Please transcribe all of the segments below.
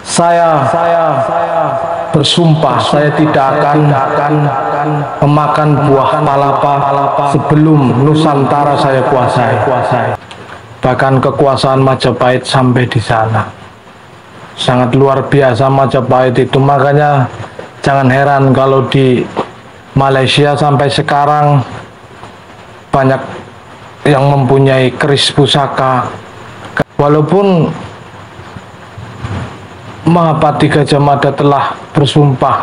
Saya bersumpah saya tidak akan memakan buah palapa sebelum Nusantara saya kuasai. Bahkan kekuasaan Majapahit sampai di sana. Sangat luar biasa Majapahit itu, makanya jangan heran kalau di Malaysia sampai sekarang banyak yang mempunyai keris pusaka. Walaupun Mahapati Gajah Mada telah bersumpah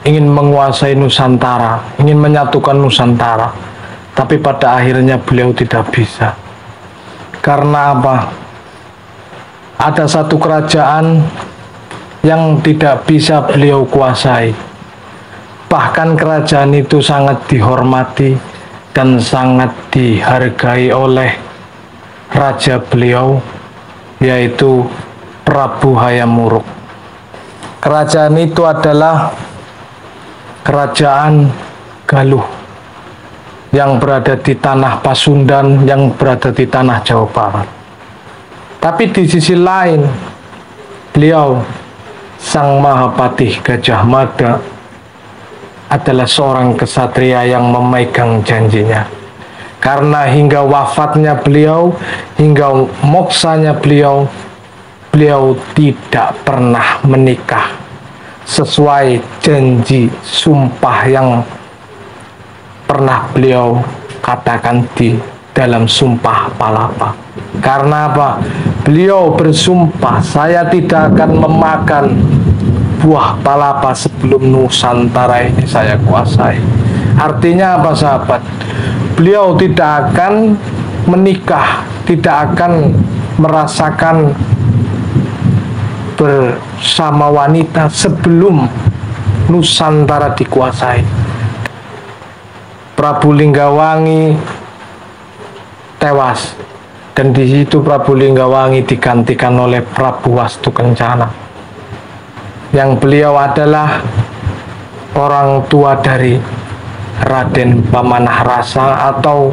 ingin menguasai Nusantara, ingin menyatukan Nusantara, tapi pada akhirnya beliau tidak bisa. Karena apa? Ada satu kerajaan yang tidak bisa beliau kuasai. Bahkan kerajaan itu sangat dihormati dan sangat dihargai oleh raja beliau, yaitu Prabu Hayam Wuruk. Kerajaan itu adalah kerajaan Galuh yang berada di tanah Pasundan, yang berada di tanah Jawa Barat. Tapi di sisi lain, beliau Sang Mahapati Gajah Mada adalah seorang kesatria yang memegang janjinya. Karena hingga wafatnya beliau, hingga moksanya beliau tidak pernah menikah sesuai janji sumpah yang pernah beliau katakan di dalam Sumpah Palapa. Karena apa? Beliau bersumpah, saya tidak akan memakan buah palapa sebelum Nusantara ini saya kuasai. Artinya apa sahabat? Beliau tidak akan menikah, tidak akan merasakan bersama wanita sebelum Nusantara dikuasai. Prabu Linggawangi tewas, dan di situ Prabu Linggawangi digantikan oleh Prabu Wastukencana, yang beliau adalah orang tua dari Raden Pamanah Rasa, atau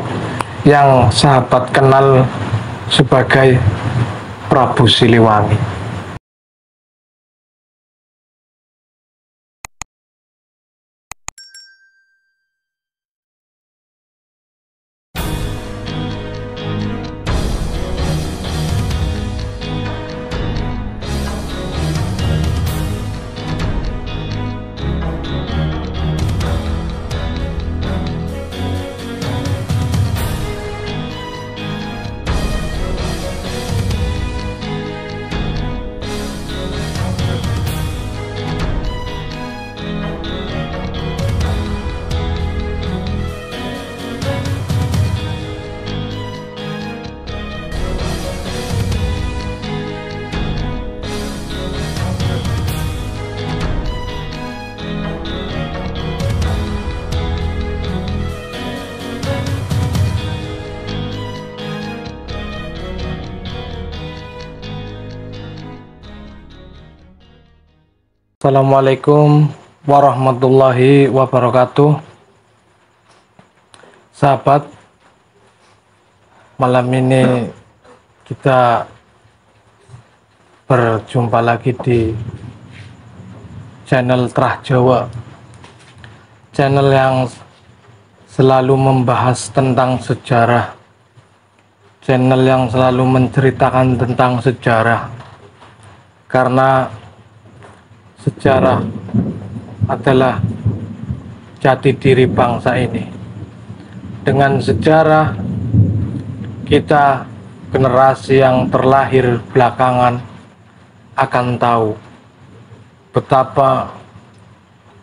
yang sahabat kenal sebagai Prabu Siliwangi. Assalamualaikum warahmatullahi wabarakatuh. Sahabat, malam ini kita berjumpa lagi di channel Trah Jawa, channel yang selalu membahas tentang sejarah, channel yang selalu menceritakan tentang sejarah. Karena sejarah adalah jati diri bangsa ini. Dengan sejarah, kita generasi yang terlahir belakangan akan tahu betapa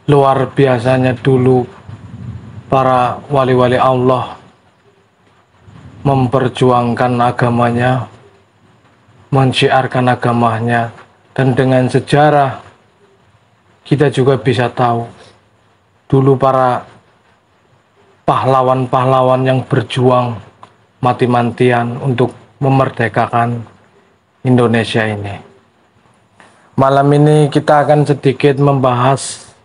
luar biasanya dulu para wali-wali Allah memperjuangkan agamanya, mensyiarkan agamanya. Dan dengan sejarah kita juga bisa tahu dulu para pahlawan-pahlawan yang berjuang mati-matian untuk memerdekakan Indonesia ini. Malam ini kita akan sedikit membahas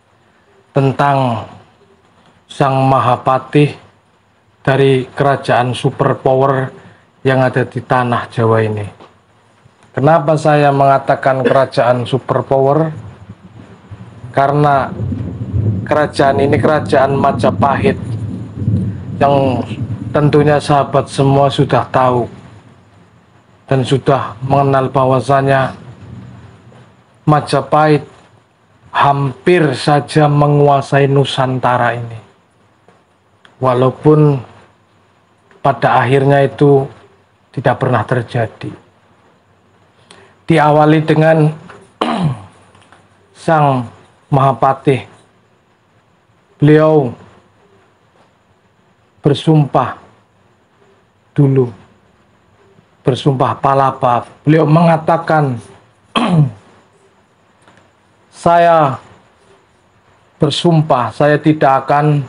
tentang Sang Mahapati dari kerajaan superpower yang ada di tanah Jawa ini. Kenapa saya mengatakan kerajaan superpower? Karena kerajaan ini kerajaan Majapahit yang tentunya sahabat semua sudah tahu dan sudah mengenal bahwasanya Majapahit hampir saja menguasai Nusantara ini. Walaupun pada akhirnya itu tidak pernah terjadi. Diawali dengan Sang Mahapatih. Beliau bersumpah dulu, bersumpah Palapa. Beliau mengatakan, saya bersumpah saya tidak akan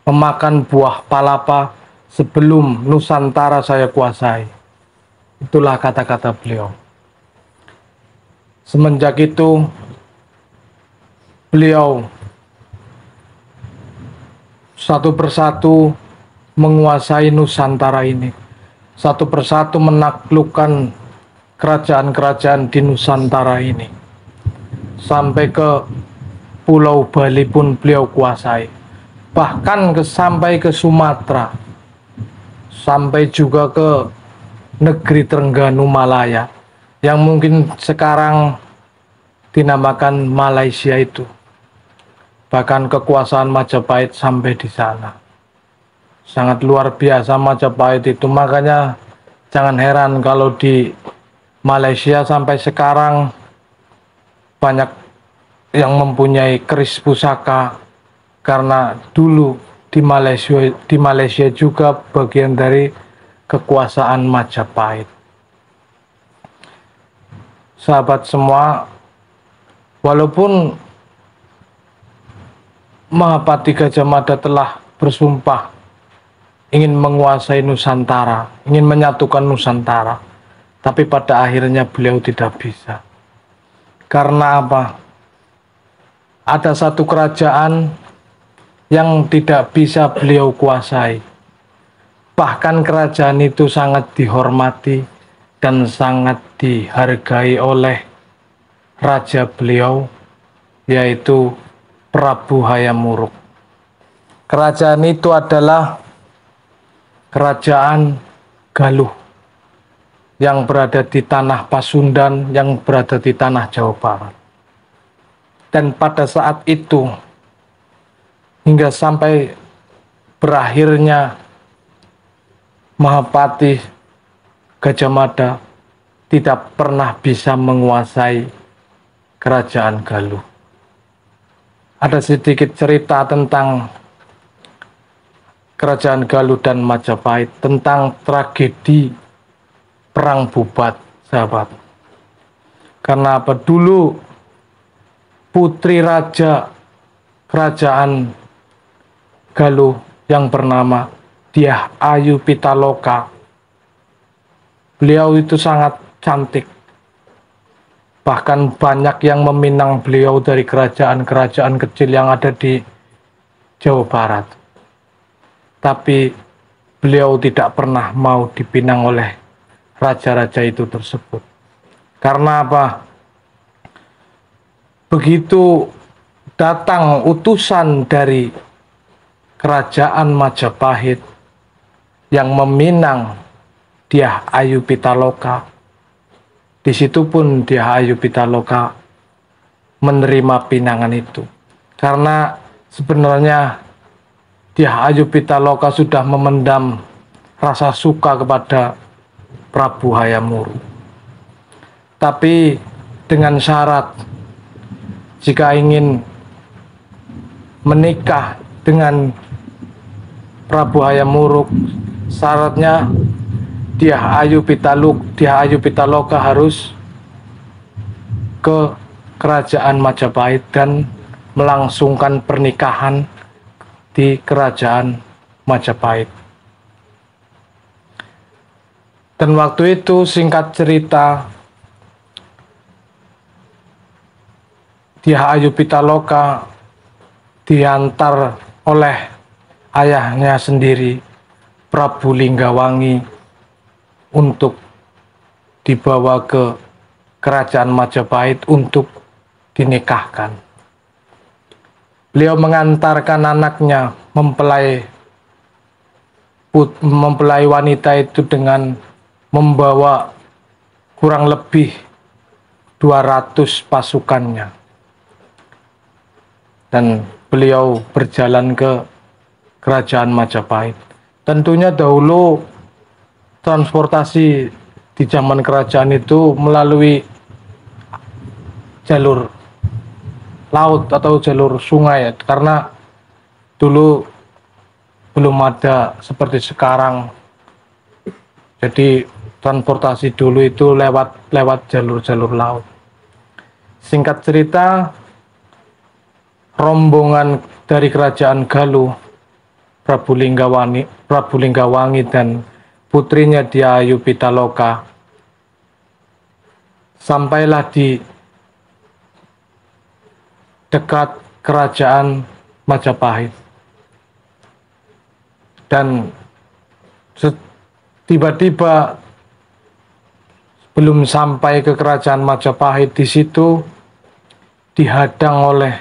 memakan buah palapa sebelum Nusantara saya kuasai. Itulah kata-kata beliau. Semenjak itu beliau satu persatu menguasai Nusantara ini. Satu persatu menaklukkan kerajaan-kerajaan di Nusantara ini. Sampai ke Pulau Bali pun beliau kuasai. Bahkan sampai ke Sumatera. Sampai juga ke negeri Trengganu Malaya, yang mungkin sekarang dinamakan Malaysia itu. Bahkan kekuasaan Majapahit sampai di sana. Sangat luar biasa Majapahit itu. Makanya jangan heran kalau di Malaysia sampai sekarang banyak yang mempunyai keris pusaka, karena dulu di Malaysia juga bagian dari kekuasaan Majapahit. Sahabat semua, walaupun Mahapatih Gajah Mada telah bersumpah ingin menguasai Nusantara, ingin menyatukan Nusantara, tapi pada akhirnya beliau tidak bisa. Karena apa? Ada satu kerajaan yang tidak bisa beliau kuasai. Bahkan kerajaan itu sangat dihormati dan sangat dihargai oleh raja beliau, yaitu Prabu Hayam Wuruk. Kerajaan itu adalah kerajaan Galuh yang berada di tanah Pasundan, yang berada di tanah Jawa Barat. Dan pada saat itu, hingga sampai berakhirnya Mahapatih Gajah Mada tidak pernah bisa menguasai kerajaan Galuh. Ada sedikit cerita tentang kerajaan Galuh dan Majapahit, tentang tragedi Perang Bubat, sahabat. Karena apa? Dulu putri raja kerajaan Galuh yang bernama Dyah Ayu Pitaloka, beliau itu sangat cantik. Bahkan banyak yang meminang beliau dari kerajaan-kerajaan kecil yang ada di Jawa Barat. Tapi beliau tidak pernah mau dipinang oleh raja-raja itu tersebut. Karena apa? Begitu datang utusan dari kerajaan Majapahit yang meminang Dyah Ayu Pitaloka, di situ pun Dyah Ayu Pitaloka menerima pinangan itu. Karena sebenarnya Dyah Ayu Pitaloka sudah memendam rasa suka kepada Prabu Hayam Wuruk. Tapi dengan syarat, jika ingin menikah dengan Prabu Hayam Wuruk, syaratnya Dyah Ayu Pitaloka harus ke kerajaan Majapahit dan melangsungkan pernikahan di kerajaan Majapahit. Dan waktu itu, singkat cerita, Dyah Ayu Pitaloka diantar oleh ayahnya sendiri, Prabu Linggawangi, untuk dibawa ke kerajaan Majapahit untuk dinikahkan. Beliau mengantarkan anaknya mempelai wanita itu dengan membawa kurang lebih 200 pasukannya. Dan beliau berjalan ke kerajaan Majapahit. Tentunya dahulu transportasi di zaman kerajaan itu melalui jalur laut atau jalur sungai, karena dulu belum ada seperti sekarang. Jadi transportasi dulu itu lewat jalur-jalur laut. Singkat cerita, rombongan dari kerajaan Galuh, Prabu Linggawangi dan putrinya Dyah Ayu Pitaloka sampailah di dekat kerajaan Majapahit. Dan tiba-tiba belum sampai ke kerajaan Majapahit, di situ dihadang oleh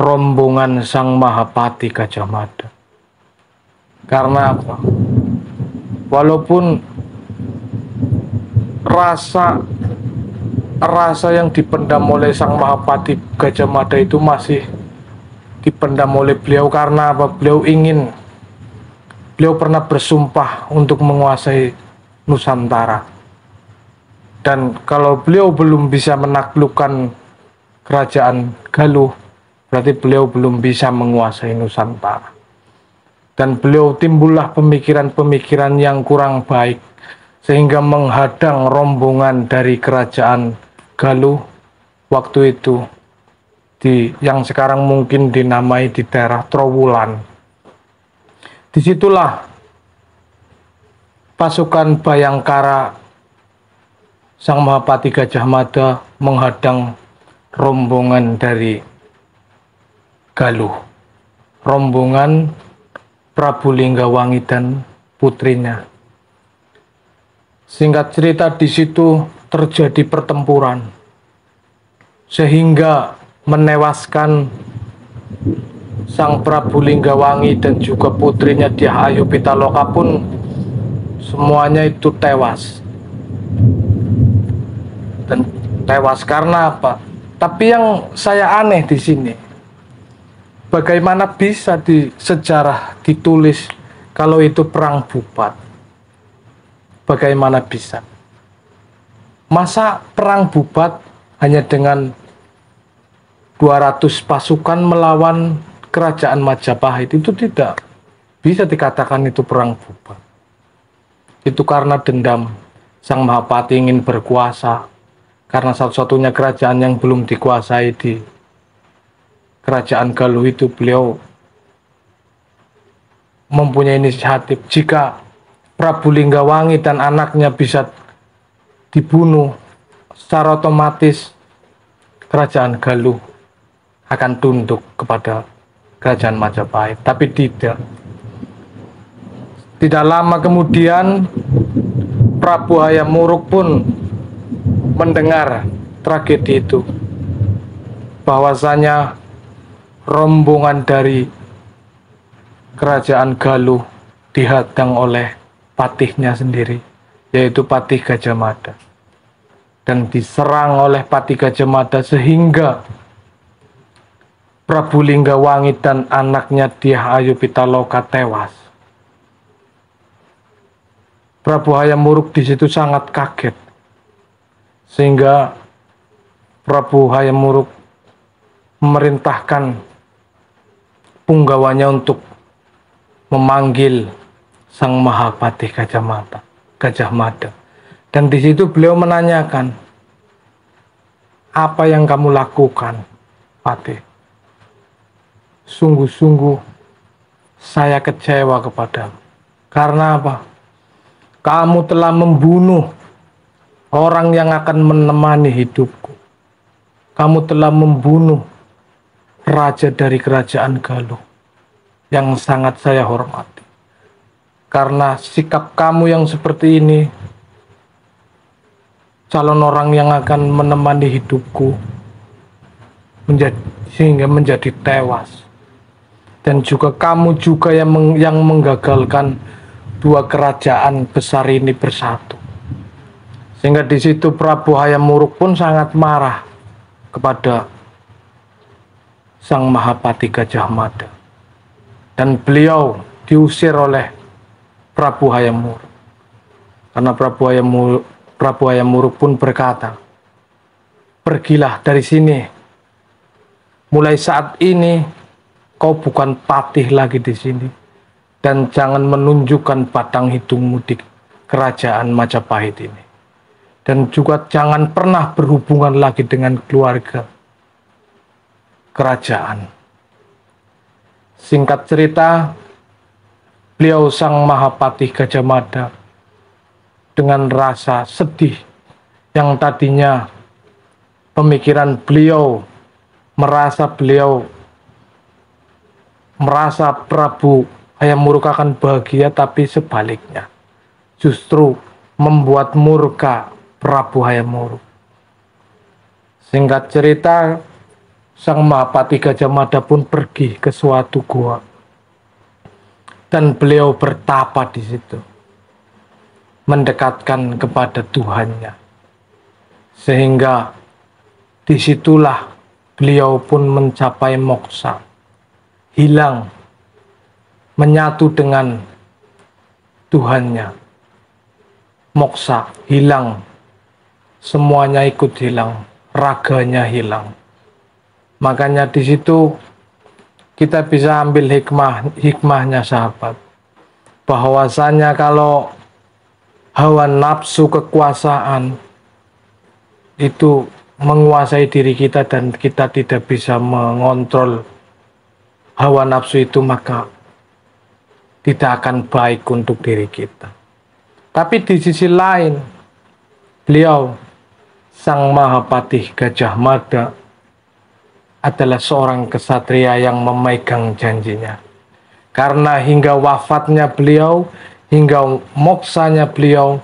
rombongan Sang Mahapati Gajah Mada. Karena apa? Walaupun rasa yang dipendam oleh Sang Mahapati Gajah Mada itu masih dipendam oleh beliau, karena apa? Beliau pernah bersumpah untuk menguasai Nusantara. Dan kalau beliau belum bisa menaklukkan kerajaan Galuh, berarti beliau belum bisa menguasai Nusantara. Dan beliau timbullah pemikiran-pemikiran yang kurang baik, sehingga menghadang rombongan dari kerajaan Galuh waktu itu yang sekarang mungkin dinamai di daerah Trowulan. Disitulah pasukan Bayangkara Sang Mahapati Gajah Mada menghadang rombongan dari Galuh, rombongan Prabu Linggawangi dan putrinya. Singkat cerita, di situ terjadi pertempuran sehingga menewaskan Sang Prabu Linggawangi dan juga putrinya Dyah Ayu Pitaloka pun semuanya itu tewas. Dan tewas karena apa? Tapi yang saya aneh di sini, bagaimana bisa di sejarah ditulis kalau itu perang bubat? Bagaimana bisa? Masa perang bubat hanya dengan 200 pasukan melawan kerajaan Majapahit? Itu tidak bisa dikatakan itu perang bubat. Itu karena dendam Sang Mahapati ingin berkuasa, karena satu-satunya kerajaan yang belum dikuasai di kerajaan Galuh itu. Beliau mempunyai inisiatif, jika Prabu Linggawangi dan anaknya bisa dibunuh, secara otomatis kerajaan Galuh akan tunduk kepada kerajaan Majapahit. Tapi tidak lama kemudian Prabu Hayam Wuruk pun mendengar tragedi itu, bahwasanya rombongan dari kerajaan Galuh dihadang oleh patihnya sendiri, yaitu Patih Gajah Mada, dan diserang oleh Patih Gajah Mada sehingga Prabu Linggawangi dan anaknya Dyah Ayu Pitaloka tewas. Prabu Hayam Wuruk di situ sangat kaget, sehingga Prabu Hayam Wuruk memerintahkan punggawanya untuk memanggil Sang Mahapati Gajah Mada. Dan di situ beliau menanyakan, apa yang kamu lakukan, Patih? Sungguh-sungguh saya kecewa kepadamu. Karena apa? Kamu telah membunuh orang yang akan menemani hidupku. Kamu telah membunuh raja dari kerajaan Galuh yang sangat saya hormati. Karena sikap kamu yang seperti ini, calon orang yang akan menemani hidupku sehingga menjadi tewas. Dan juga kamu juga yang menggagalkan dua kerajaan besar ini bersatu. Sehingga di situ Prabu Hayam Wuruk pun sangat marah kepada Sang Mahapati Gajah Mada. Dan beliau diusir oleh Prabu Hayam Wuruk. Karena Prabu Hayam Wuruk pun berkata, "Pergilah dari sini. Mulai saat ini kau bukan patih lagi di sini. Dan jangan menunjukkan batang hidungmu di kerajaan Majapahit ini. Dan juga jangan pernah berhubungan lagi dengan keluarga kerajaan." Singkat cerita, beliau Sang Mahapati Gajah Mada dengan rasa sedih yang tadinya pemikiran beliau merasa Prabu Hayam Wuruk akan bahagia, tapi sebaliknya justru membuat murka Prabu Hayam Wuruk. Singkat cerita, Sang Mahapati Gajah Mada pun pergi ke suatu gua dan beliau bertapa di situ, mendekatkan kepada Tuhannya, sehingga disitulah beliau pun mencapai moksa, hilang, menyatu dengan Tuhannya. Moksa hilang, semuanya ikut hilang, raganya hilang. Makanya di situ kita bisa ambil hikmahnya sahabat, bahwasanya kalau hawa nafsu kekuasaan itu menguasai diri kita dan kita tidak bisa mengontrol hawa nafsu itu, maka tidak akan baik untuk diri kita. Tapi di sisi lain, beliau Sang Mahapati Gajah Mada adalah seorang kesatria yang memegang janjinya. Karena hingga wafatnya beliau, hingga moksanya beliau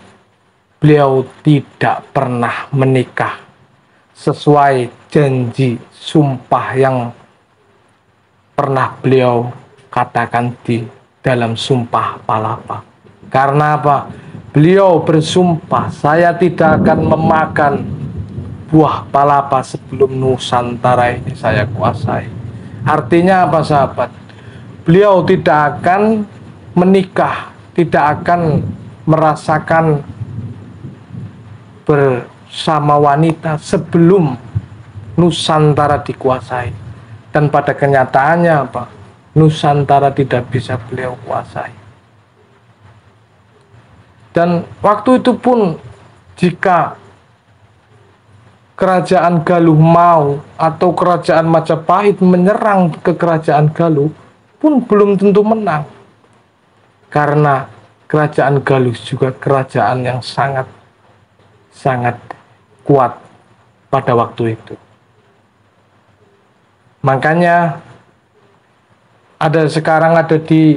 tidak pernah menikah sesuai janji sumpah yang pernah beliau katakan di dalam Sumpah Palapa. Karena apa? Beliau bersumpah, "Saya tidak akan memakan buah palapa sebelum Nusantara ini saya kuasai." Artinya apa sahabat? Beliau tidak akan menikah, tidak akan merasakan bersama wanita sebelum Nusantara dikuasai. Dan pada kenyataannya apa? Nusantara tidak bisa beliau kuasai. Dan waktu itu pun jika kerajaan Galuh mau atau kerajaan Majapahit menyerang ke kerajaan Galuh pun belum tentu menang. Karena kerajaan Galuh juga kerajaan yang sangat kuat pada waktu itu. Makanya sekarang ada di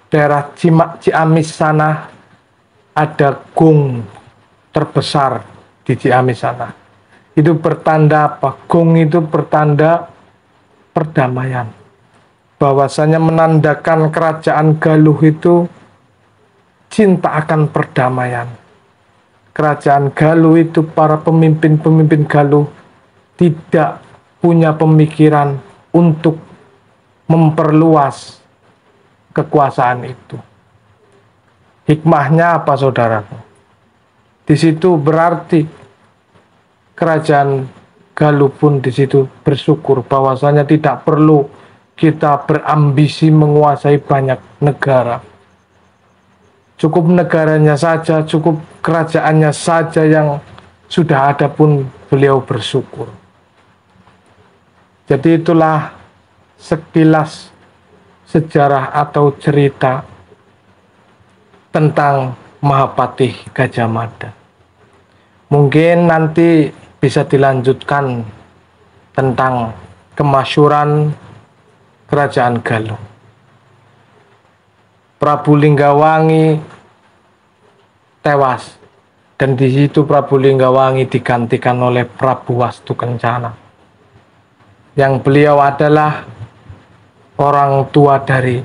daerah Ciamis sana, ada gong terbesar di Ciamis sana. Itu bertanda apa? Gong itu bertanda perdamaian. Bahwasanya menandakan kerajaan Galuh itu cinta akan perdamaian. Kerajaan Galuh itu, para pemimpin-pemimpin Galuh tidak punya pemikiran untuk memperluas kekuasaan itu. Hikmahnya apa saudaraku? Di situ berarti kerajaan Galuh pun di situ bersyukur bahwasanya tidak perlu kita berambisi menguasai banyak negara. Cukup negaranya saja, cukup kerajaannya saja yang sudah ada pun beliau bersyukur. Jadi itulah sekilas sejarah atau cerita tentang Mahapati Gajah Mada. Mungkin nanti bisa dilanjutkan tentang kemasyhuran kerajaan Galuh. Prabu Linggawangi tewas Dan di situ Prabu Linggawangi digantikan oleh Prabu Wastukencana, yang beliau adalah orang tua dari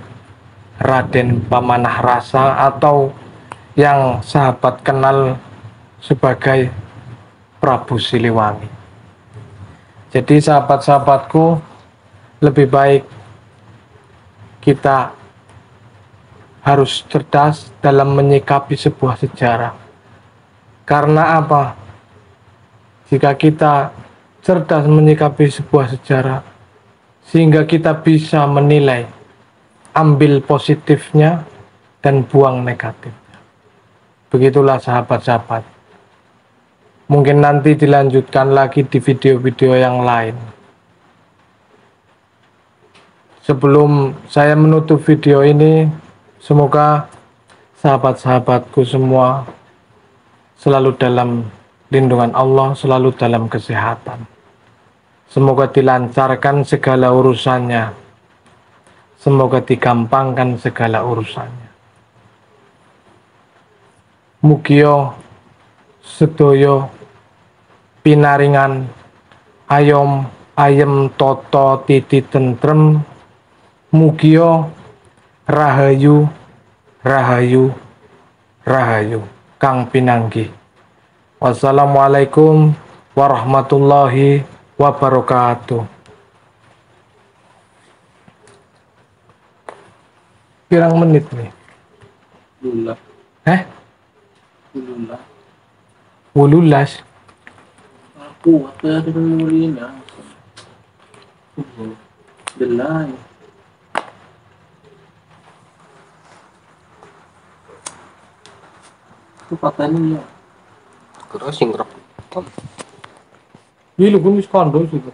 Raden Pamanah Rasa, atau yang sahabat kenal sebagai Prabu Siliwangi. Jadi sahabat-sahabatku, lebih baik kita harus cerdas dalam menyikapi sebuah sejarah. Karena apa? Jika kita cerdas menyikapi sebuah sejarah, sehingga kita bisa menilai, ambil positifnya dan buang negatifnya. Begitulah sahabat-sahabat. Mungkin nanti dilanjutkan lagi di video-video yang lain. Sebelum saya menutup video ini, semoga sahabat-sahabatku semua selalu dalam lindungan Allah, selalu dalam kesehatan. Semoga dilancarkan segala urusannya. Semoga digampangkan segala urusannya. Mugia sedoyo pinaringan ayom ayem toto titi tentrem. Mugia rahayu rahayu rahayu kang pinanggi. Wassalamualaikum warahmatullahi wabarakatuh. Pirang menit nih? Lula. Lula. Wululas. Aku apa ada mulina. Delay. Itu patahnya ya. Terus sing rep. Iya, lu kumis kondo juga.